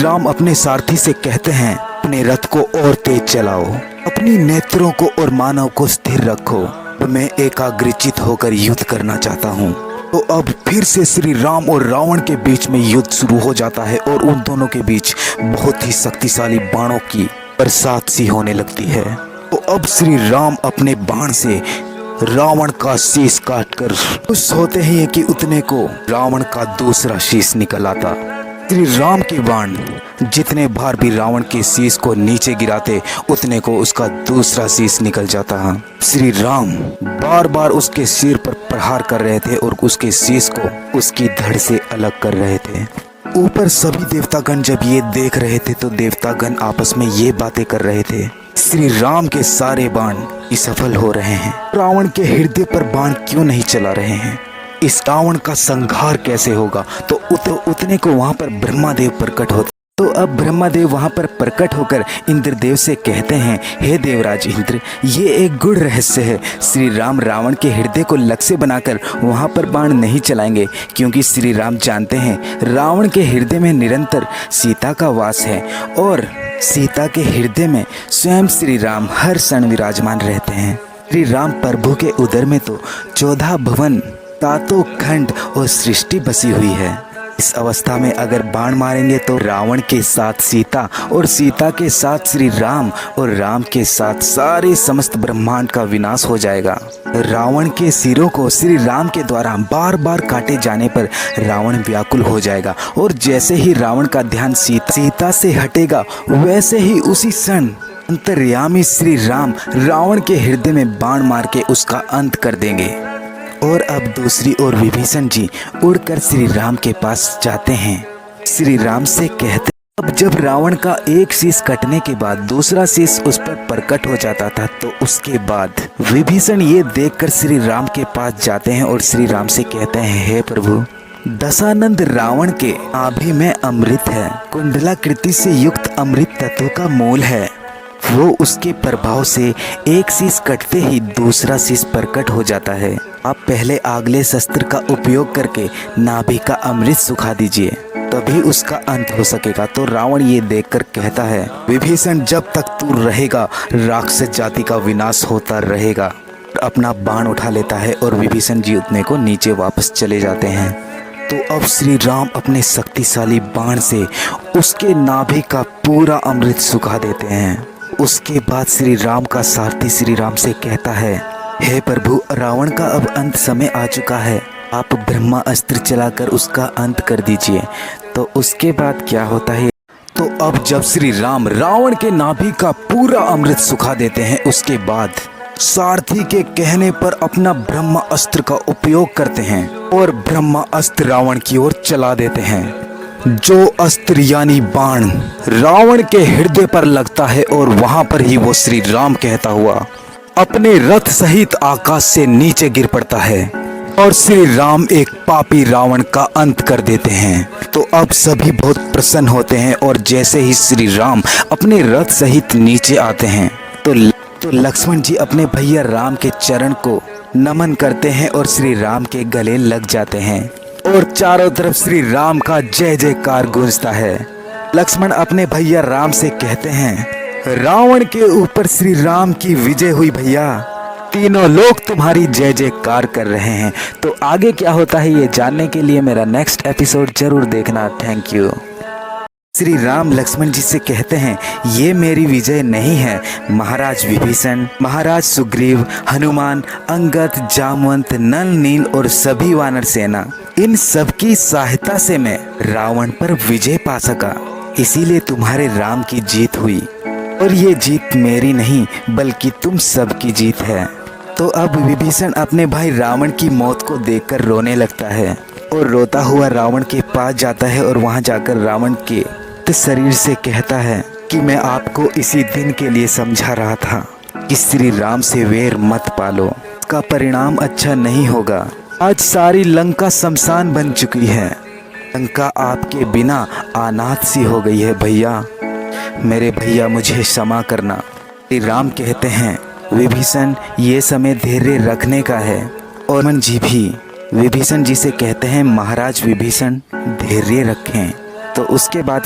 राम अपने सारथी से कहते हैं, अपने रथ को और तेज चलाओ, अपनी नेत्रों को और मानव को स्थिर रखो, मैं एकाग्रचित होकर युद्ध करना चाहता हूँ। तो अब फिर से श्री राम और रावण के बीच में युद्ध शुरू हो जाता है और उन दोनों के बीच बहुत ही शक्तिशाली बाणों की बरसात सी होने लगती है। तो अब श्री राम अपने बाण से रावण का शीश काटकर खुश होते ही कि उतने को रावण का दूसरा शीश निकल आता। श्री राम के बाण जितने बार भी रावण के शीश को नीचे गिराते उतने को उसका दूसरा शीश निकल जाता है। श्री राम बार बार उसके सिर पर प्रहार कर रहे थे और उसके शीश को उसकी धड़ से अलग कर रहे थे। ऊपर सभी देवतागण जब ये देख रहे थे तो देवतागण आपस में ये बातें कर रहे थे, श्री राम के सारे बाण असफल हो रहे हैं, रावण के हृदय पर बाण क्यों नहीं चला रहे हैं, इस रावण का संहार कैसे होगा। तो उतने को वहां पर ब्रह्मादेव प्रकट होते। तो अब ब्रह्मादेव वहां पर प्रकट होकर इंद्रदेव से कहते हैं, हे देवराज इंद्र, ये एक गूढ़ रहस्य है। श्री राम रावण के हृदय को लक्ष्य बनाकर वहां पर बाण नहीं चलाएंगे, क्योंकि श्री राम जानते हैं रावण के हृदय में निरंतर सीता का वास है और सीता के हृदय में स्वयं श्री राम हर क्षण विराजमान रहते हैं। श्री राम प्रभु के उदर में तो 14 भवन, सातों खंड और सृष्टि बसी हुई है। इस अवस्था में अगर बाण मारेंगे तो रावण के साथ सीता और सीता के साथ श्री राम और राम के साथ सारे समस्त ब्रह्मांड का विनाश हो जाएगा। रावण के सिरों को श्री राम के द्वारा बार बार काटे जाने पर रावण व्याकुल हो जाएगा और जैसे ही रावण का ध्यान सीता से हटेगा वैसे ही उसी क्षण अंतर्यामी श्री राम रावण के हृदय में बाण मार के उसका अंत कर देंगे। और अब दूसरी ओर विभीषण जी उड़कर श्री राम के पास जाते हैं, श्री राम से कहते, अब जब रावण का एक शीश कटने के बाद दूसरा शीश उस पर प्रकट हो जाता था तो उसके बाद विभीषण ये देखकर श्री राम के पास जाते हैं और श्री राम से कहते हैं, हे प्रभु, दशानंद रावण के नाभि में अमृत है, कुंडलाकृति से युक्त अमृत तत्व का मूल है, वो उसके प्रभाव से एक शीश कटते ही दूसरा शीश प्रकट हो जाता है। आप पहले आगले शस्त्र का उपयोग करके नाभि का अमृत सुखा दीजिए, तभी उसका अंत हो सकेगा। तो रावण ये देखकर कहता है, विभीषण, जब तक तू रहेगा राक्षस जाति का विनाश होता रहेगा। अपना बाण उठा लेता है और विभीषण जी उतने को नीचे वापस चले जाते हैं। तो अब श्री राम अपने शक्तिशाली बाण से उसके नाभि का पूरा अमृत सुखा देते हैं। उसके बाद श्री राम का सारथी श्री राम से कहता है, हे प्रभु, रावण का अब अंत समय आ चुका है, आप ब्रह्मा अस्त्र चलाकर उसका अंत कर दीजिए। तो उसके बाद क्या होता है, तो अब जब श्री राम रावण के नाभि का पूरा अमृत सुखा देते हैं, उसके बाद सारथी के कहने पर अपना ब्रह्मा अस्त्र का उपयोग करते हैं और ब्रह्मा अस्त्र रावण की ओर चला देते हैं। जो अस्त्र यानी बाण रावण के हृदय पर लगता है और वहां पर ही वो श्री राम कहता हुआ अपने रथ सहित आकाश से नीचे गिर पड़ता है और श्री राम एक पापी रावण का अंत कर देते हैं। तो अब सभी बहुत प्रसन्न होते हैं और जैसे ही श्री राम अपने रथ सहित नीचे आते हैं तो लक्ष्मण जी अपने भैया राम के चरण को नमन करते हैं और श्री राम के गले लग जाते हैं और चारों तरफ श्री राम का जय जयकार गूंजता है। लक्ष्मण अपने भैया राम से कहते हैं, रावण के ऊपर श्री राम की विजय हुई भैया, तीनों लोग तुम्हारी जय जयकार कर रहे हैं। तो आगे क्या होता है ये जानने के लिए मेरा नेक्स्ट एपिसोड जरूर देखना। Thank you. श्री राम लक्ष्मण जी से कहते हैं, ये मेरी विजय नहीं है, महाराज विभीषण, महाराज सुग्रीव, हनुमान, अंगद, जामवंत, नल, नील और सभी वानर सेना, इन सब की सहायता से मैं रावण पर विजय पा सका, इसीलिए तुम्हारे राम की जीत हुई और ये जीत मेरी नहीं बल्कि तुम सब की जीत है। तो अब विभीषण अपने भाई रावण की मौत को देखकर रोने लगता है और रोता हुआ रावण के पास जाता है और वहां जाकर रावण के शरीर से कहता है कि मैं आपको इसी दिन के लिए समझा रहा था कि श्री राम से वैर मत पालो, इसका परिणाम अच्छा नहीं होगा। आज सारी लंका शमशान बन चुकी है, लंका आपके बिना अनाथ सी हो गई है भैया, मेरे भैया मुझे क्षमा करना। श्री राम कहते हैं, विभीषण, ये समय धैर्य रखने का है। और मन जी भी विभीषण जी से कहते हैं, महाराज विभीषण, धैर्य रखें। तो उसके बाद